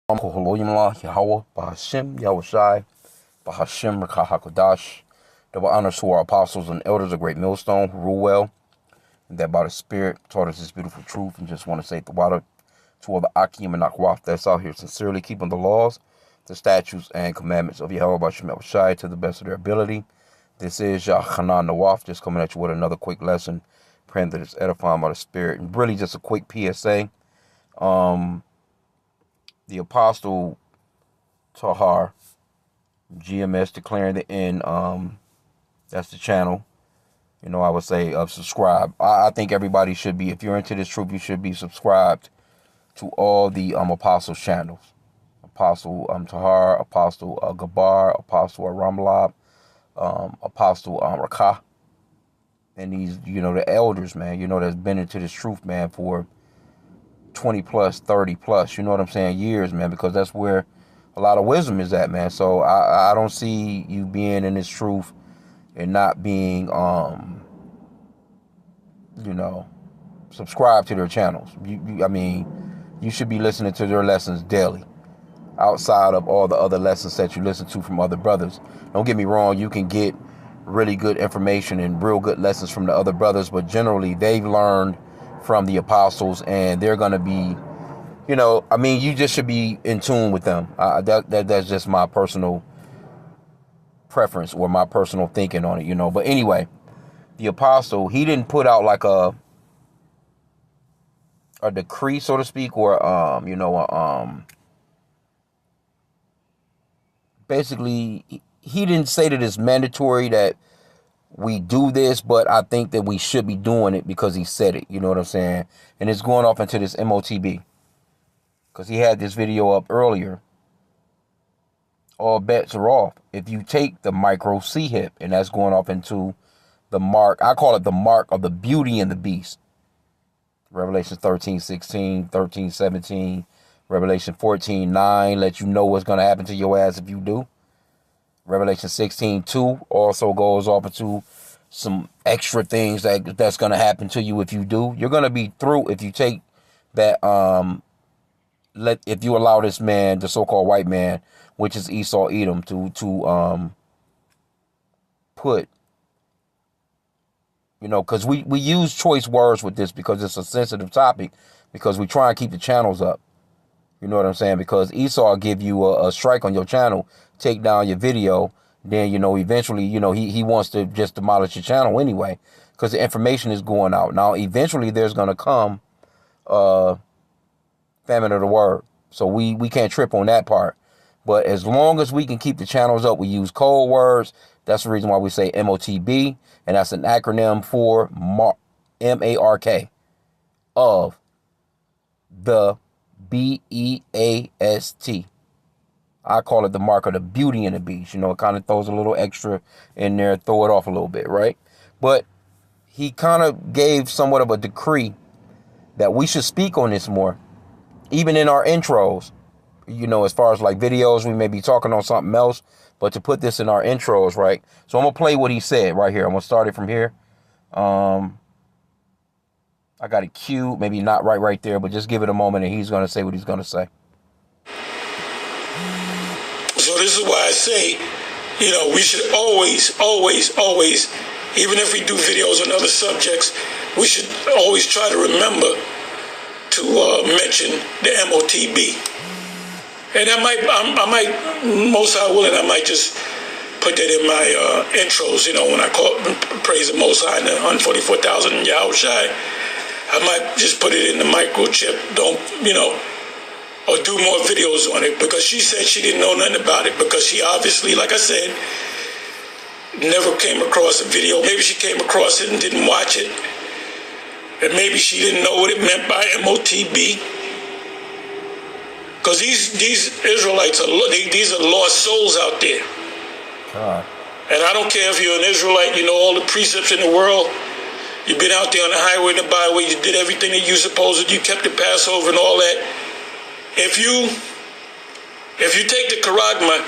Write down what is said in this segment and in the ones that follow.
Koholoyimla, Yahweh, Bahashim, Yahushai, Bahashim, Rakahakodash. Double honors to our apostles and elders of Great Millstone who rule well, and that by the Spirit taught us this beautiful truth. And just want to say the water to all the H.I.M and Akwaf that's out here sincerely keeping the laws, the statutes, and commandments of Yahweh Bahashim Yahushai to the best of their ability. This is Yahanan Nawaf, just coming at you with another quick lesson, praying that it's edifying by the Spirit. And really just a quick PSA. The Apostle Tahar, GMS declaring the end. That's the channel. I would say subscribe. I think everybody should be, if you're into this truth, you should be subscribed to all the Apostles channels. Apostle Tahar, Apostle Gabar, Apostle Ramlab, Apostle Rakah. And these, the elders, man, that's been into this truth, man, for 20 plus, 30 plus, years, man, because that's where a lot of wisdom is at, man. So I don't see you being in this truth and not being, subscribed to their channels. You should be listening to their lessons daily, outside of all the other lessons that you listen to from other brothers. Don't get me wrong, you can get really good information and real good lessons from the other brothers, but generally they've learned from the apostles, and they're going to be, you just should be in tune with them. That's just my personal preference or my personal thinking on it, But anyway, the apostle, he didn't put out like a decree, so to speak, or basically he didn't say that it's mandatory that we do this, but I think that we should be doing it because he said it. You know what I'm saying? And it's going off into this MOTB. Because he had this video up earlier. All bets are off. If you take the micro C hip, and that's going off into the mark, I call it the mark of the beauty and the beast. Revelation 13:16, 13:17, Revelation 14:9, let you know what's going to happen to your ass if you do. Revelation 16:2 also goes off into some extra things that's going to happen to you if you do. You're going to be through if you take that, if you allow this man, the so-called white man, which is Esau Edom, to put, because we use choice words with this because it's a sensitive topic, because we try and keep the channels up. You know what I'm saying? Because Esau give you a strike on your channel, take down your video, then, eventually, he wants to just demolish your channel anyway, because the information is going out. Now, eventually, there's going to come famine of the word. So we can't trip on that part. But as long as we can keep the channels up, we use code words. That's the reason why we say MOTB, and that's an acronym for MARK, of the BEAST. I call it the mark of the beauty and the beast. It kind of throws a little extra in there, throw it off a little bit, right? But he kind of gave somewhat of a decree that we should speak on this more, even in our intros. As far as like videos, we may be talking on something else, but to put this in our intros, right? So I'm going to play what he said right here. I'm going to start it from here. I got it queued, maybe not right there, but just give it a moment and he's going to say what he's going to say. So this is why I say, we should always, even if we do videos on other subjects, we should always try to remember to mention the MOTB. And I might, most High willing, I might just put that in my intros, when I praise the Most High and the 144,000 Yahushai. I might just put it in the microchip, or do more videos on it, because she said she didn't know nothing about it, because she obviously, like I said, never came across a video. Maybe she came across it and didn't watch it, and maybe she didn't know what it meant by MOTB, because these Israelites these are lost souls out there. And I don't care if you're an Israelite, all the precepts in the world. You've been out there on the highway and the byway. You did everything that you supposed to. You kept the Passover and all that. If you take the charagma,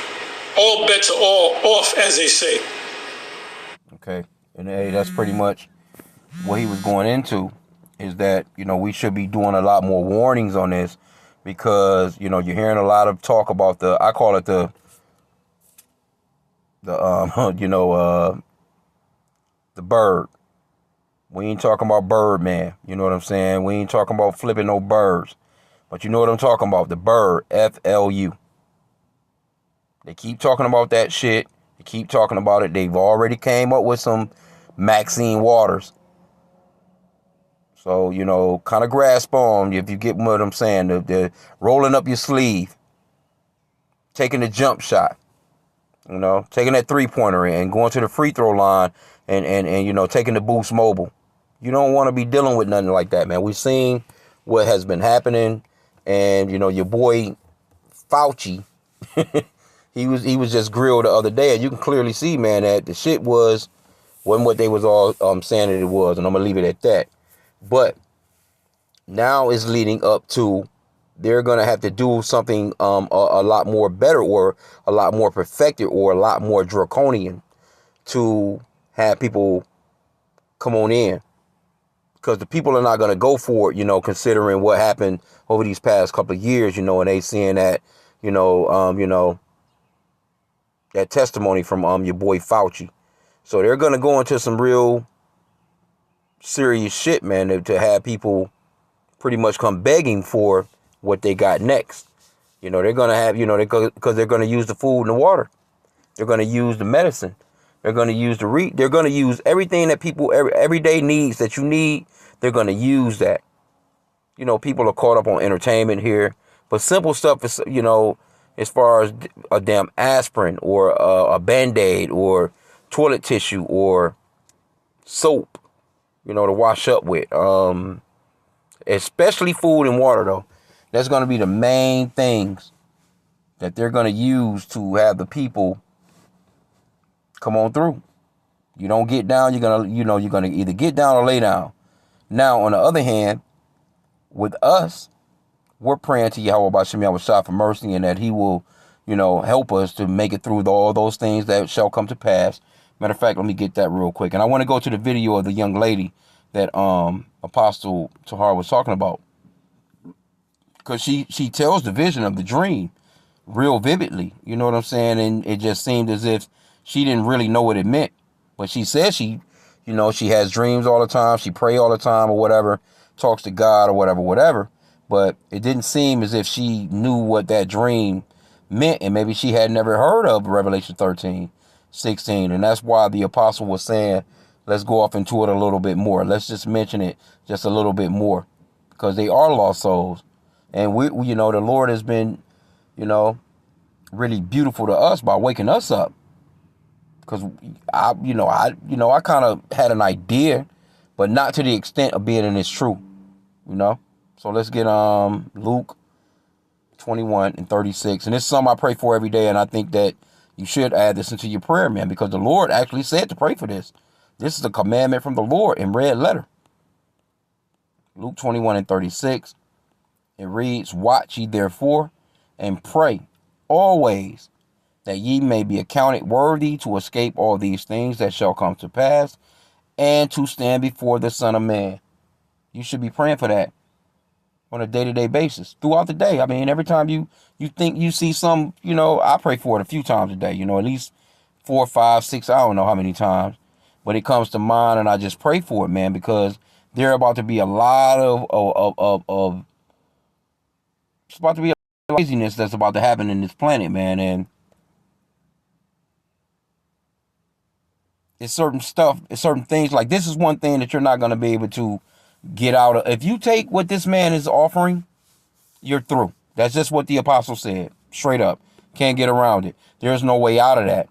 all bets are all off, as they say. Okay, and hey, that's pretty much what he was going into. Is that we should be doing a lot more warnings on this, because you're hearing a lot of talk about I call it the the bird. We ain't talking about bird, man. You know what I'm saying? We ain't talking about flipping no birds. But you know what I'm talking about? The bird, FLU. They keep talking about that shit. They keep talking about it. They've already came up with some Maxine Waters. So, kind of grasp on if you get what I'm saying. The rolling up your sleeve. Taking the jump shot. Taking that three-pointer and going to the free throw line and taking the Boost Mobile. You don't want to be dealing with nothing like that, man. We've seen what has been happening, and your boy Fauci, he was just grilled the other day, and you can clearly see, man, that the shit wasn't what they was all saying that it was, and I'm gonna leave it at that. But now it's leading up to they're gonna have to do something a lot more better, or a lot more perfected, or a lot more draconian to have people come on in. Because the people are not going to go for it, considering what happened over these past couple of years, and they seeing that, that testimony from your boy Fauci. So they're going to go into some real serious shit, man, to have people pretty much come begging for what they got next. They're going to have, because they're going to use the food and the water. They're going to use the medicine. They're going to use they're going to use everything that people everyday needs that you need. They're going to use that. People are caught up on entertainment here, but simple stuff is, as far as a damn aspirin or a Band-Aid or toilet tissue or soap, to wash up with. Especially food and water, though. That's going to be the main things that they're going to use to have the people come on through. You don't get down, you're gonna either get down or lay down. Now, on the other hand, with us, we're praying to Yahweh B'Shem Yahushua for mercy, and that He will, help us to make it through all those things that shall come to pass. Matter of fact, let me get that real quick, and I want to go to the video of the young lady that Apostle Tahar was talking about, because she tells the vision of the dream real vividly. You know what I'm saying? And it just seemed as if she didn't really know what it meant. But she says she has dreams all the time. She pray all the time or whatever, talks to God or whatever. But it didn't seem as if she knew what that dream meant. And maybe she had never heard of Revelation 13, 16. And that's why the apostle was saying, let's go off into it a little bit more. Let's just mention it just a little bit more, because they are lost souls. And we the Lord has been, really beautiful to us by waking us up. Because I kind of had an idea, but not to the extent of being in this truth, So let's get Luke 21:36, and this is something I pray for every day, and I think that you should add this into your prayer, man, because the Lord actually said to pray for this. This is a commandment from the Lord in red letter. Luke 21:36. It reads, "Watch ye therefore, and pray always, that ye may be accounted worthy to escape all these things that shall come to pass, and to stand before the Son of Man." You should be praying for that on a day-to-day basis, throughout the day. I mean, every time you think you see some, I pray for it a few times a day, at least 4, 5, 6, I don't know how many times. But it comes to mind, and I just pray for it, man, because there are about to be a lot of it's about to be a craziness that's about to happen in this planet, man, and it's certain stuff, it's certain things. Like, this is one thing that you're not going to be able to get out of. If you take what this man is offering, you're through. That's just what the apostle said, straight up. Can't get around it. There's no way out of that.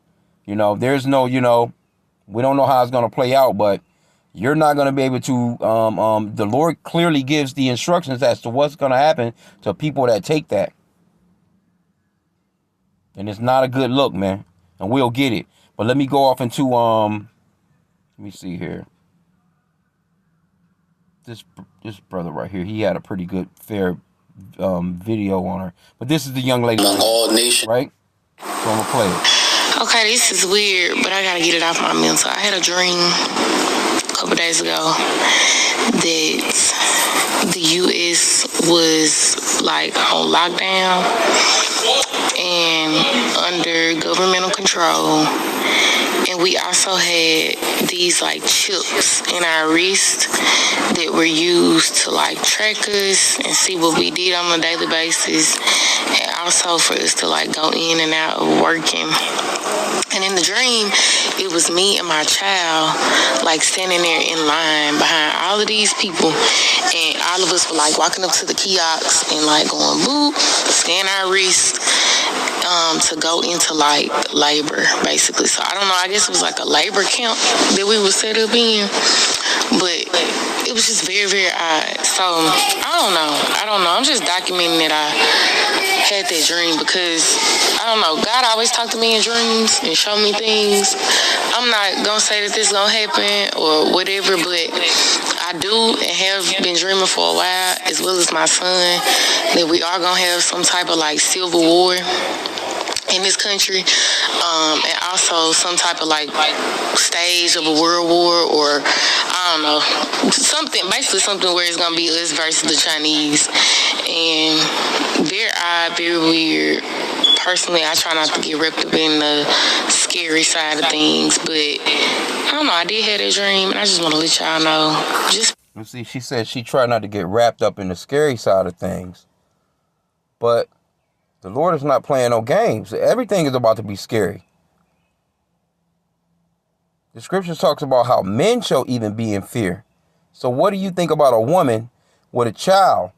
There's no, we don't know how it's going to play out, but you're not going to be able to, the Lord clearly gives the instructions as to what's going to happen to people that take that. And it's not a good look, man. And we'll get it. But let me go off into, let me see here. This brother right here, he had a pretty good, fair video on her. But this is the young lady, among all nations, right? So I'm gonna play it. Okay, this is weird, but I gotta get it off my mental. I had a dream a couple days ago that the U.S. was like on lockdown and under governmental control. And we also had these like chips in our wrist that were used to like track us and see what we did on a daily basis, and also for us to like go in and out of working. And in the dream, it was me and my child like standing there in line behind all of these people, and all of us were like walking up to the kiosks and like going boop, scan our wrists to go into like labor, basically. So I don't know, I guess it was like a labor camp that we were set up in, but it was just very, very odd. So I don't know. I'm just documenting that I had that dream because I don't know, God always talked to me in dreams and show me things. I'm not gonna say that this gonna happen or whatever, but I do and have been dreaming for a while, as well as my son, that we are gonna have some type of like civil war in this country, and also some type of like stage of a world war, or I don't know, basically something where it's gonna be us versus the Chinese. And very odd, very weird. Personally, I try not to get wrapped up in the scary side of things, but I don't know, I did have a dream, and I just want to let y'all know. You see, she said she tried not to get wrapped up in the scary side of things, but the Lord is not playing no games. Everything is about to be scary. The scriptures talks about how men shall even be in fear. So what do you think about a woman with a child?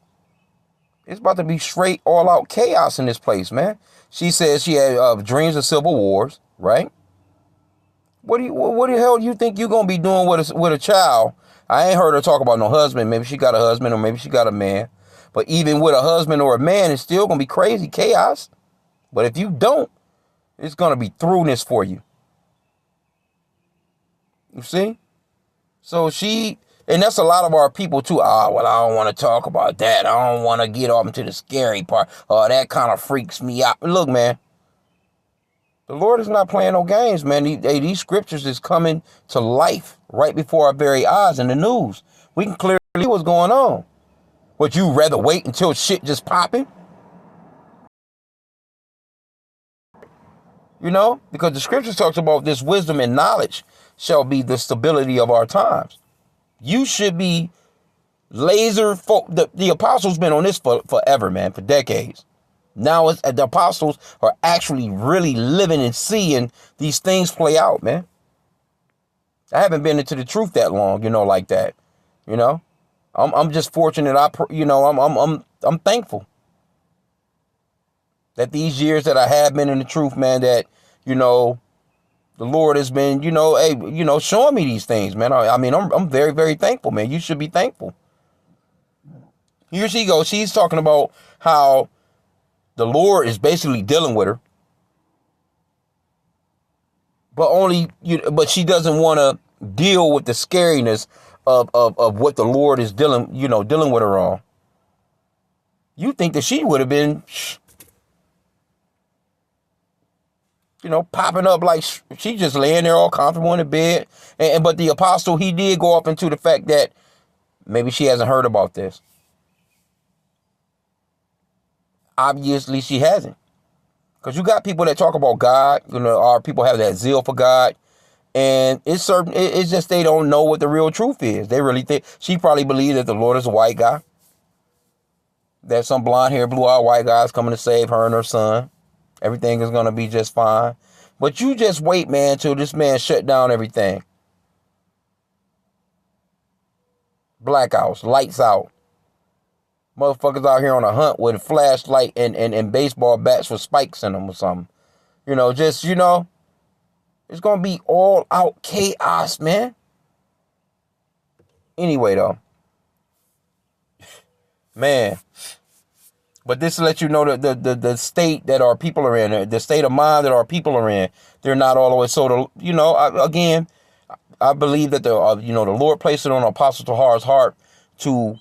It's about to be straight all out chaos in this place, man. She says she had dreams of civil wars, right? What the hell do you think you're going to be doing with a child? I ain't heard her talk about no husband. Maybe she got a husband or maybe she got a man. But even with a husband or a man, it's still going to be crazy chaos. But if you don't, it's going to be throughness for you. You see? So and that's a lot of our people too. Well, I don't want to talk about that. I don't want to get off into the scary part. That kind of freaks me out. Look, man, the Lord is not playing no games, man. These scriptures is coming to life right before our very eyes in the news. We can clearly see what's going on. Would you rather wait until shit just popping? You know, because the scriptures talks about this wisdom and knowledge shall be the stability of our times. You should be the apostles been on this for forever, man, for decades. Now the apostles are actually really living and seeing these things play out, man. I haven't been into the truth that long, like that. I'm just fortunate. I'm thankful that these years that I have been in the truth, man, that, the Lord has been, showing me these things, man. I'm very, very thankful, man. You should be thankful. Here she goes. She's talking about how the Lord is basically dealing with her, but she doesn't want to deal with the scariness of what the Lord is dealing with her on. You think that she would have been, popping up like she just laying there all comfortable in the bed. But the apostle, he did go off into the fact that maybe she hasn't heard about this. Obviously, she hasn't. Because you got people that talk about God, our people have that zeal for God. And it's just they don't know what the real truth is. They really think, she probably believes that the Lord is a white guy. That some blonde hair, blue eyed white guy is coming to save her and her son. Everything is going to be just fine. But you just wait, man, till this man shut down everything. Blackouts, lights out. Motherfuckers out here on a hunt with a flashlight and baseball bats with spikes in them or something. It's going to be all out chaos, man. Anyway, though. Man. But this to let you know that the state that our people are in, the state of mind that our people are in, they're not all the way. So, I believe that the Lord placed it on Apostle Tahar's heart to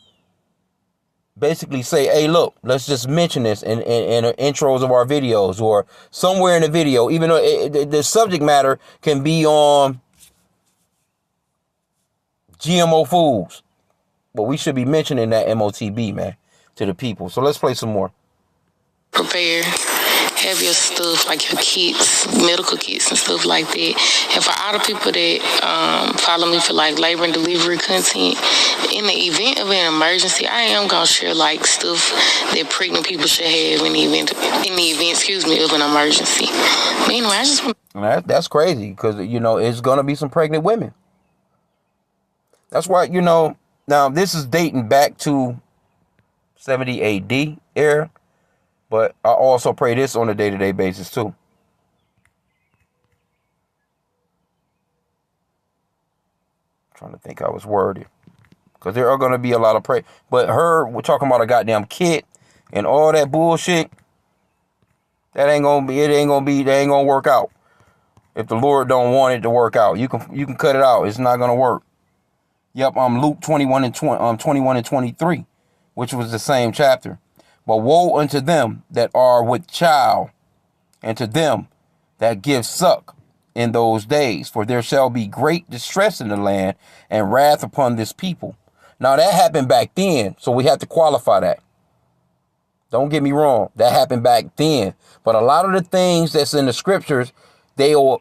basically say, hey, look, let's just mention this in the intros of our videos or somewhere in the video, even though the subject matter can be on GMO foods. But we should be mentioning that MOTB, man. to the people. So let's play some more. Prepare. Have your stuff, like your kits, medical kits and stuff like that. And for all the people that follow me for like labor and delivery content, in the event of an emergency, I am gonna share like stuff that pregnant people should have in the event, of an emergency. But anyway, I just want. That's crazy because, it's going to be some pregnant women. That's why, now this is dating back to 70 AD era, but I also pray this on a day-to-day basis too. I'm trying to think how it's worded. Because there are going to be a lot of pray. But we're talking about a goddamn kit and all that bullshit. That ain't going to work out. If the Lord don't want it to work out, you can cut it out. It's not going to work. Yep, Luke 21 and 23, which was the same chapter. But woe unto them that are with child, and to them that give suck in those days, for there shall be great distress in the land and wrath upon this people. Now that happened back then, so we have to qualify that. Don't get me wrong, that happened back then. But a lot of the things that's in the scriptures, they'll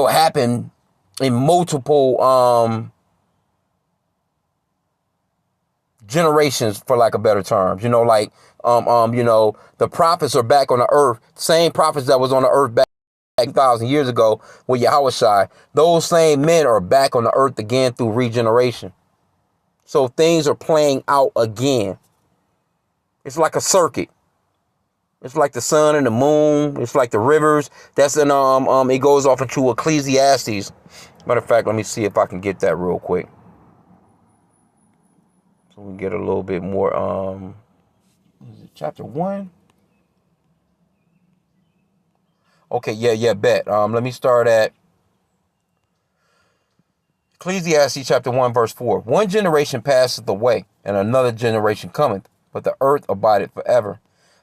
happen in multiple generations, for lack of better terms. The prophets are back on the earth, same prophets that was on the earth back 2,000 years ago with Yahushua. Those same men are back on the earth again through regeneration. So things are playing out again. It's like a circuit. It's like the sun and the moon. It's like the rivers. That's in it goes off into Ecclesiastes. Matter of fact, let me see if I can get that real quick. So we get a little bit more. Is it chapter 1? Okay, yeah, bet. Let me start at Ecclesiastes chapter 1, verse 4. One generation passeth away, and another generation cometh, but the earth abideth forever.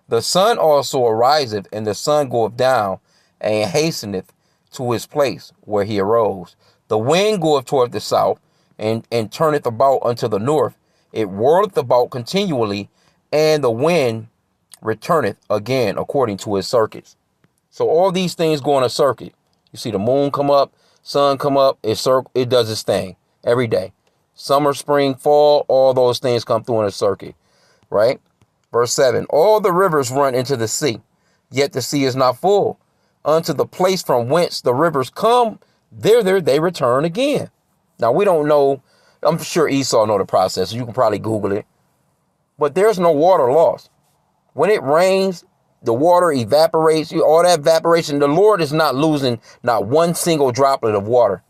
The sun also ariseth, and the sun goeth down, and hasteneth to his place where he arose. The wind goeth toward the south, and turneth about unto the north. It whirleth about continually, and the wind returneth again according to his circuits. So all these things go on a circuit. You see the moon come up, sun come up, it does its thing every day. Summer, spring, fall, all those things come through in a circuit, right? Verse 7, all the rivers run into the sea, yet the sea is not full. Unto the place from whence the rivers come, there they return again. Now, we don't know. I'm sure Esau know the process. You can probably Google it. But there's no water lost. When it rains, the water evaporates. All that evaporation, the Lord is not losing not one single droplet of water.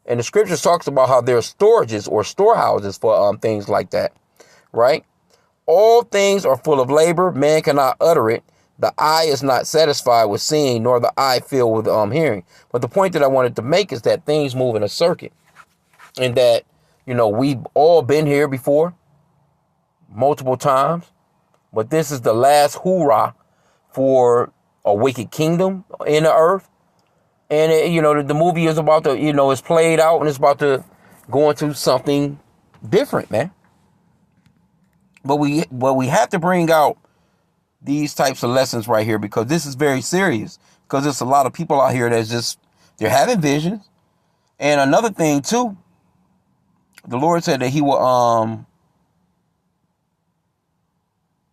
And the scriptures talks about how there are storages or storehouses for things like that, right? All things are full of labor. Man cannot utter it. The eye is not satisfied with seeing, nor the eye filled with hearing. But the point that I wanted to make is that things move in a circuit. And that, we've all been here before, multiple times. But this is the last hoorah for a wicked kingdom in the earth. And, the movie is about to, it's played out and it's about to go into something different, man. But we have to bring out these types of lessons right here because this is very serious. Because there's a lot of people out here they're having visions. And another thing, too, the Lord said that he will,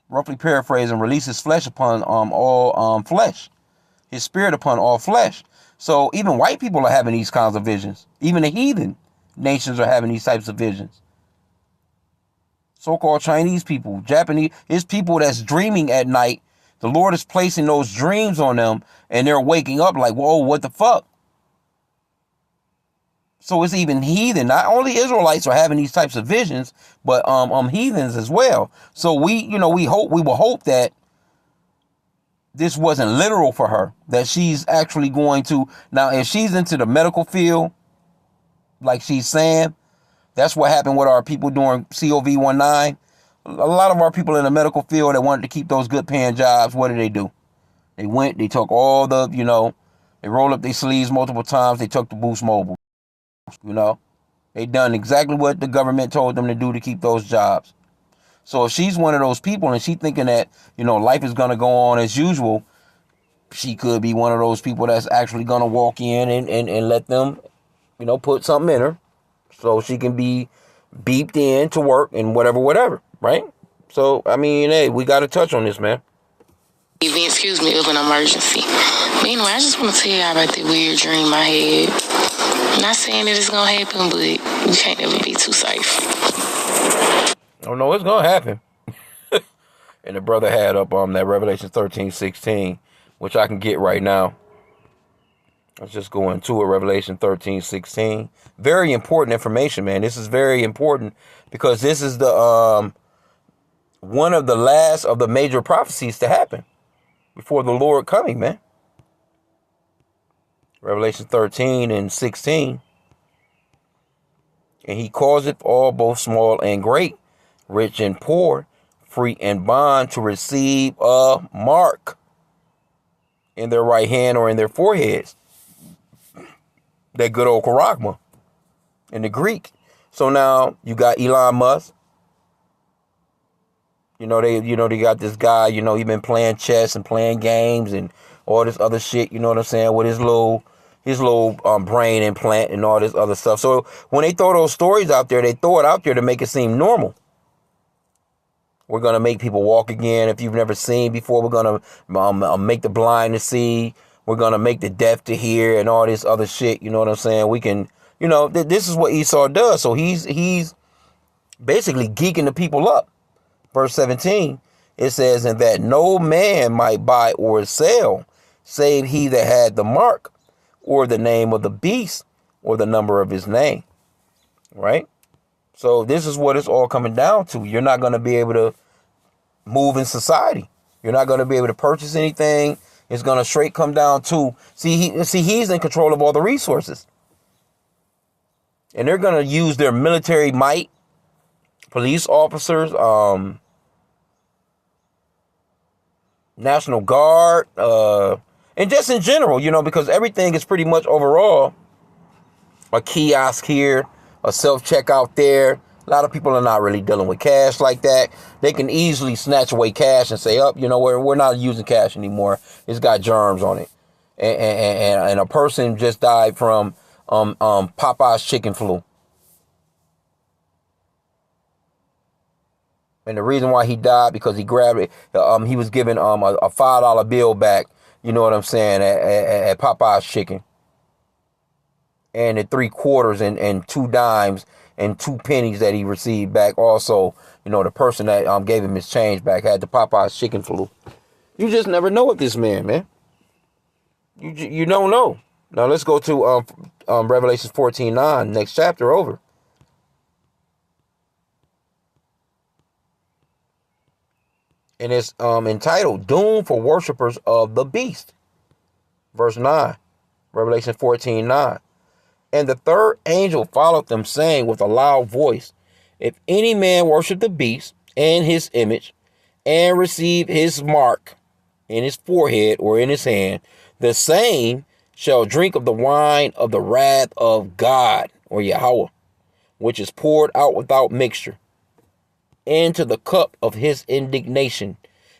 roughly paraphrase, and release his flesh upon all flesh, his spirit upon all flesh. So even white people are having these kinds of visions. Even the heathen nations are having these types of visions. So-called Chinese people, Japanese, it's people that's dreaming at night. The Lord is placing those dreams on them and they're waking up like, whoa, what the fuck? So it's even heathen. Not only Israelites are having these types of visions, but heathens as well. So we will hope that this wasn't literal for her, that she's actually going to, now if she's into the medical field, like she's saying, that's what happened with our people during COVID-19. A lot of our people in the medical field that wanted to keep those good paying jobs, what did? They went, they took all the, they rolled up their sleeves multiple times, they took the Boost Mobile. They done exactly what the government told them to do to keep those jobs. So if she's one of those people and she thinking that, life is going to go on as usual, she could be one of those people that's actually going to walk in and let them, put something in her so she can be beeped in to work and whatever, right? So, I mean, hey, we got to touch on this, man. Excuse me, of an emergency. But anyway, I just want to tell y'all about that weird dream I had. I'm not saying that it's going to happen, but you can't ever be too safe. Oh, no, it's going to happen. And the brother had up that Revelation 13:16, which I can get right now. Let's just go into it. Revelation 13:16. Very important information, man. This is very important because this is the one of the last of the major prophecies to happen before the Lord coming, man. Revelation 13:16. And he causeth all, both small and great, rich and poor, free and bond, to receive a mark in their right hand or in their foreheads. That good old charagma in the Greek. So now you got Elon Musk. They got this guy, he been playing chess and playing games and all this other shit, you know what I'm saying, with his little brain implant and all this other stuff. So when they throw those stories out there, they throw it out there to make it seem normal. We're going to make people walk again if you've never seen before. We're going to make the blind to see. We're going to make the deaf to hear and all this other shit. You know what I'm saying? We can, this is what Esau does. So he's basically geeking the people up. Verse 17, it says, and that no man might buy or sell, save he that had the mark, or the name of the beast, or the number of his name. Right? So this is what it's all coming down to. You're not going to be able to move in society. You're not going to be able to purchase anything. It's going to straight come down to, he's in control of all the resources. And they're going to use their military might, police officers, National Guard, and just in general, because everything is pretty much overall a kiosk here, a self-checkout there. A lot of people are not really dealing with cash like that. They can easily snatch away cash and say, we're not using cash anymore. It's got germs on it. And a person just died from Popeye's chicken flu. And the reason why he died, because he grabbed it, he was given a $5 bill back, you know what I'm saying, at Popeye's chicken. And the 3 quarters and 2 dimes and 2 pennies that he received back also, the person that gave him his change back had the Popeye's chicken flu. You just never know with this man. You don't know. Now let's go to Revelation 14:9, next chapter over. And it's entitled Doom for Worshippers of the Beast. Verse 9, Revelation 14:9. And the third angel followed them, saying with a loud voice, if any man worship the beast and his image, and receive his mark in his forehead or in his hand, the same shall drink of the wine of the wrath of God, or Yahweh, which is poured out without mixture, into the cup of his indignation,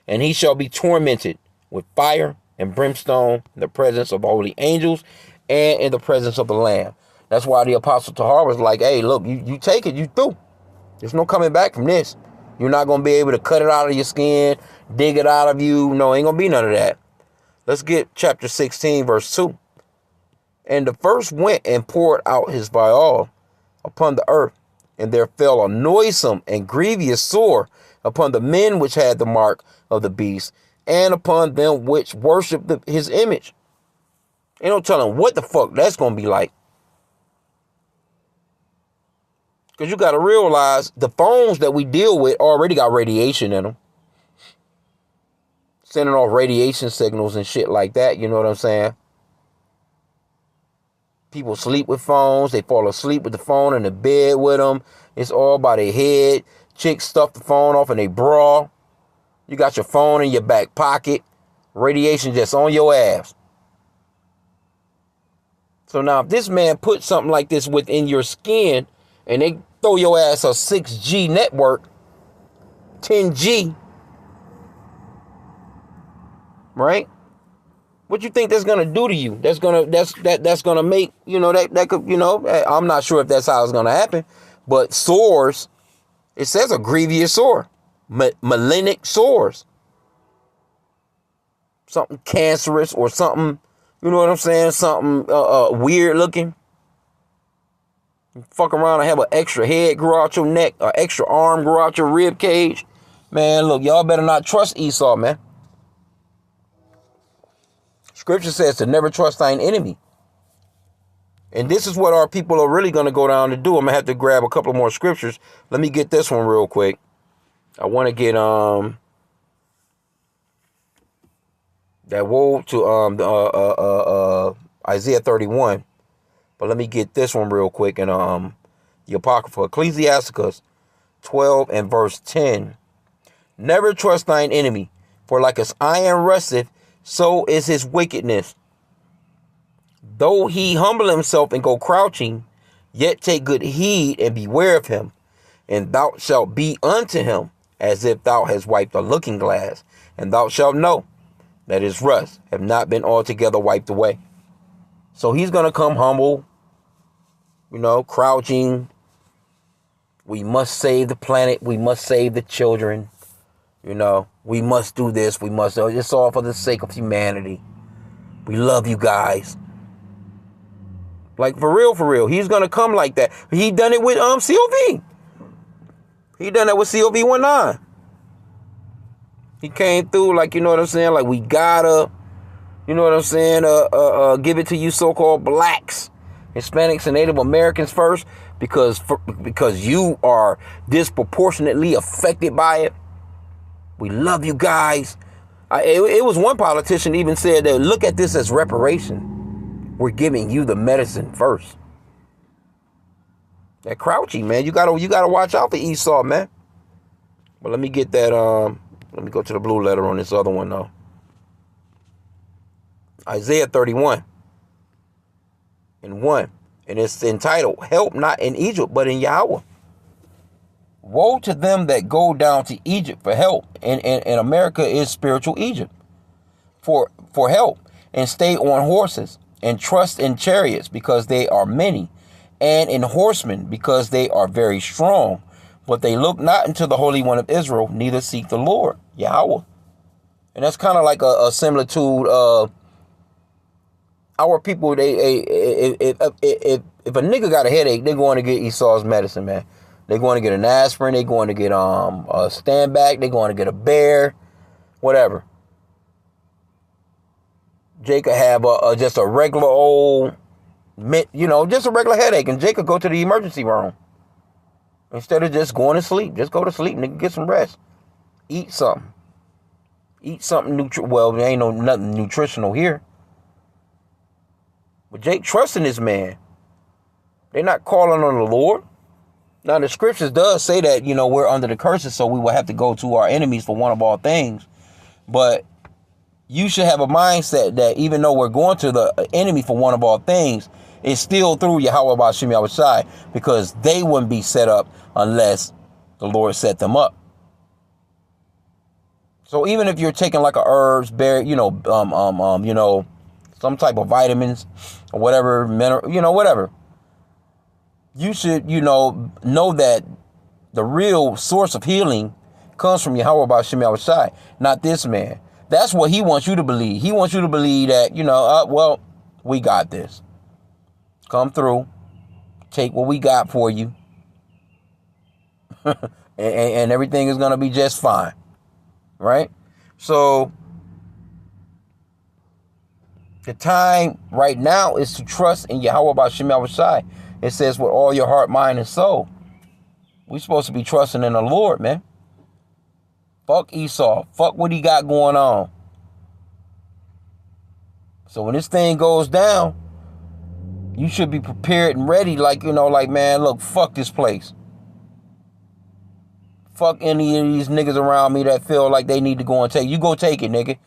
and he shall be tormented with fire and brimstone in the presence of holy angels and in the presence of the Lamb. That's why the Apostle Tahar was like, hey, look, you take it, you through. There's no coming back from this. You're not going to be able to cut it out of your skin, dig it out of you. No, ain't going to be none of that. Let's get chapter 16, verse 2. And the first went and poured out his vial upon the earth, and there fell a noisome and grievous sore upon the men which had the mark of the beast, and upon them which worshipped his image. Ain't no telling what the fuck that's going to be like. Because you got to realize the phones that we deal with already got radiation in them. Sending off radiation signals and shit like that, you know what I'm saying? People sleep with phones. They fall asleep with the phone in the bed with them. It's all by their head. Chicks stuff the phone off in their bra. You got your phone in your back pocket. Radiation just on your ass. So now if this man put something like this within your skin and they throw your ass a 6G network, 10G, right? What you think that's gonna do to you? That's gonna make, that could, I'm not sure if that's how it's gonna happen, but sores, it says a grievous sore, malignant sores, something cancerous or something, you know what I'm saying? Something weird looking. You fuck around and have an extra head grow out your neck, or extra arm grow out your rib cage. Man, look, y'all better not trust Esau, man. Scripture says to never trust thine enemy. And this is what our people are really going to go down to do. I'm going to have to grab a couple more scriptures. Let me get this one real quick. I want to get that woe to Isaiah 31. But let me get this one real quick in the Apocrypha. Ecclesiasticus 12 and verse 10. Never trust thine enemy, for like as iron rusteth, so is his wickedness. Though he humble himself and go crouching, yet take good heed and beware of him. And thou shalt be unto him as if thou hast wiped a looking glass. And thou shalt know that his rust have not been altogether wiped away. So he's going to come humble, crouching. We must save the planet. We must save the children. We must do this. We must. It's all for the sake of humanity. We love you guys. Like, for real. He's going to come like that. He done it with COV. He done that with COV19. He came through like, you know what I'm saying? Like, we gotta, you know what I'm saying? Give it to you so-called blacks, Hispanics, and Native Americans first, because you are disproportionately affected by it. We love you guys. It was one politician even said that, look at this as reparation. We're giving you the medicine first. That crouchy, man. You gotta watch out for Esau, man. But let me get that. Let me go to the blue letter on this other one though. Isaiah 31 and 1, and it's entitled, "Help not in Egypt, but in Yahweh." Woe to them that go down to Egypt for help, and America is spiritual Egypt, for help, and stay on horses, and trust in chariots because they are many, and in horsemen because they are very strong. But they look not into the Holy One of Israel, neither seek the Lord, Yahweh. And that's kind of like a similitude. Our people, if a nigga got a headache, they're going to get Esau's medicine, man. They're going to get an aspirin. They're going to get a stand back. They're going to get a bear, whatever. Jake could have just a regular old, just a regular headache, and Jake could go to the emergency room. Instead of just going to sleep, just go to sleep, nigga, get some rest. Eat something. Eat something well, there ain't nothing nutritional here. But Jake trusting this man. They're not calling on the Lord. Now, the scriptures does say that, we're under the curses, so we will have to go to our enemies for one of all things. But you should have a mindset that even though we're going to the enemy for one of all things, it's still through Yahweh B'Shem Yahushai, because they wouldn't be set up unless the Lord set them up. So even if you're taking like a herbs, berry, some type of vitamins or whatever, mineral, whatever, you should, know that the real source of healing comes from Yahweh B'Shem Yahushai, not this man. That's what he wants you to believe. He wants you to believe that, well, we got this. Come through, take what we got for you, and everything is going to be just fine, right? So the time right now is to trust in Yahweh B'Shem Yahushai. It says with all your heart, mind, and soul. We're supposed to be trusting in the Lord, man. Fuck Esau. Fuck what he got going on. So when this thing goes down, you should be prepared and ready, man, look, fuck this place. Fuck any of these niggas around me that feel like they need to go and take. You go take it, nigga.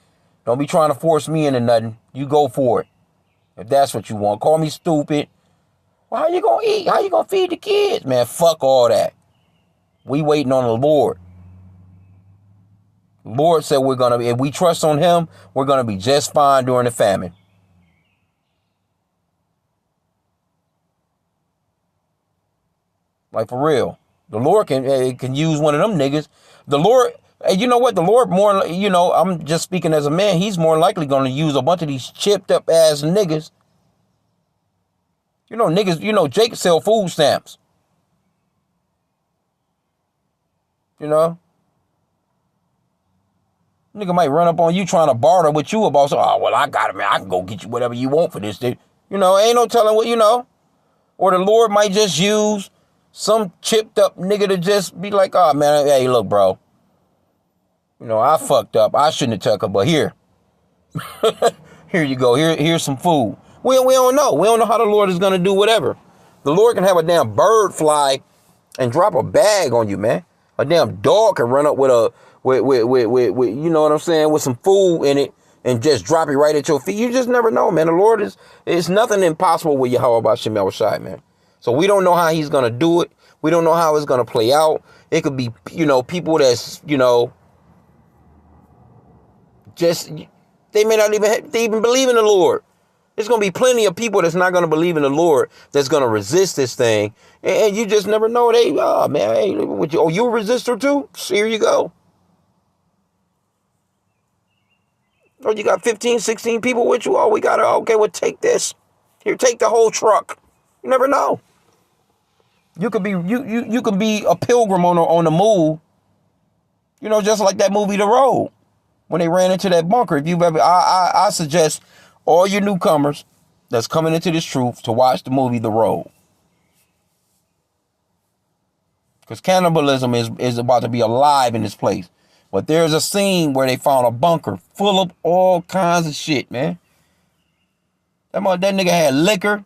Don't be trying to force me into nothing. You go for it. If that's what you want. Call me stupid. Well, how you gonna eat? How you gonna feed the kids? Man, fuck all that. We waiting on the Lord. Lord said if we trust on him, we're going to be just fine during the famine. Like, for real. The Lord can use one of them niggas. The Lord, you know what? The Lord more, I'm just speaking as a man. He's more likely going to use a bunch of these chipped up ass niggas. Niggas, Jake sell food stamps. Nigga might run up on you trying to barter with you about, oh, well, I got it, man. I can go get you whatever you want for this, dude. Ain't no telling what. Or the Lord might just use some chipped up nigga to just be like, oh, man, hey, look, bro. I fucked up. I shouldn't have took her, but here. Here you go. Here's some food. We don't know. We don't know how the Lord is going to do whatever. The Lord can have a damn bird fly and drop a bag on you, man. A damn dog can run up with you know what I'm saying, with some food in it and just drop it right at your feet. You just never know, man. The Lord it's nothing impossible with Yahweh Hashem Yahushai, man. So we don't know how he's going to do it. We don't know how it's going to play out. It could be, people that's, just, they may not even believe in the Lord. There's going to be plenty of people that's not going to believe in the Lord that's going to resist this thing. And you just never know. You a resistor too? Here you go. Oh, you got 15, 16 people with you? Oh, we got to, okay, well, take this. Here, take the whole truck. You never know. You could be you could be a pilgrim on the move. Just like that movie The Road. When they ran into that bunker. If you've ever, I suggest all your newcomers that's coming into this truth to watch the movie The Road. Because cannibalism is about to be alive in this place. But there's a scene where they found a bunker full of all kinds of shit, man. That nigga had liquor.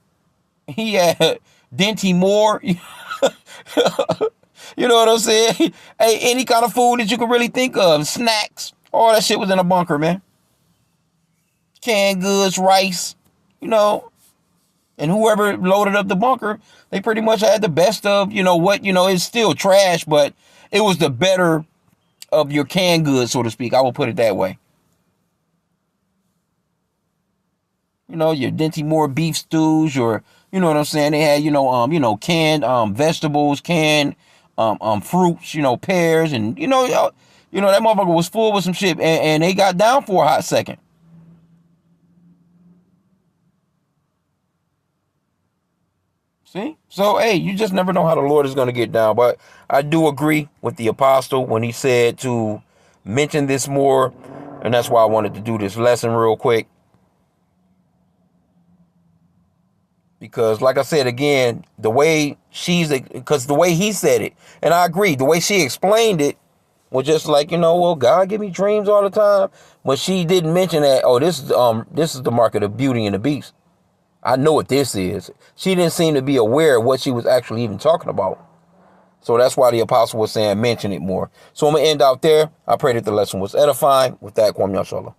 He had Dinty Moore. You know what I'm saying? Hey, any kind of food that you could really think of. Snacks. All that shit was in a bunker, man. Canned goods, rice, And whoever loaded up the bunker, they pretty much had the best of, it's still trash, but it was the better of your canned goods, so to speak. I will put it that way. Your Dinty Moore beef stews, or, you know what I'm saying? They had, canned vegetables, canned fruits, pears, and, that motherfucker was full with some shit, and they got down for a hot second. See? So, hey, you just never know how the Lord is going to get down. But I do agree with the apostle when he said to mention this more. And that's why I wanted to do this lesson real quick. Because, like I said, again, the way he said it, and I agree, the way she explained it was just like, well, God give me dreams all the time. But she didn't mention that, this is the mark of the Beauty and the Beast. I know what this is. She didn't seem to be aware of what she was actually even talking about. So that's why the apostle was saying mention it more. So I'm going to end out there. I pray that the lesson was edifying. With that, Kwam Yashallah.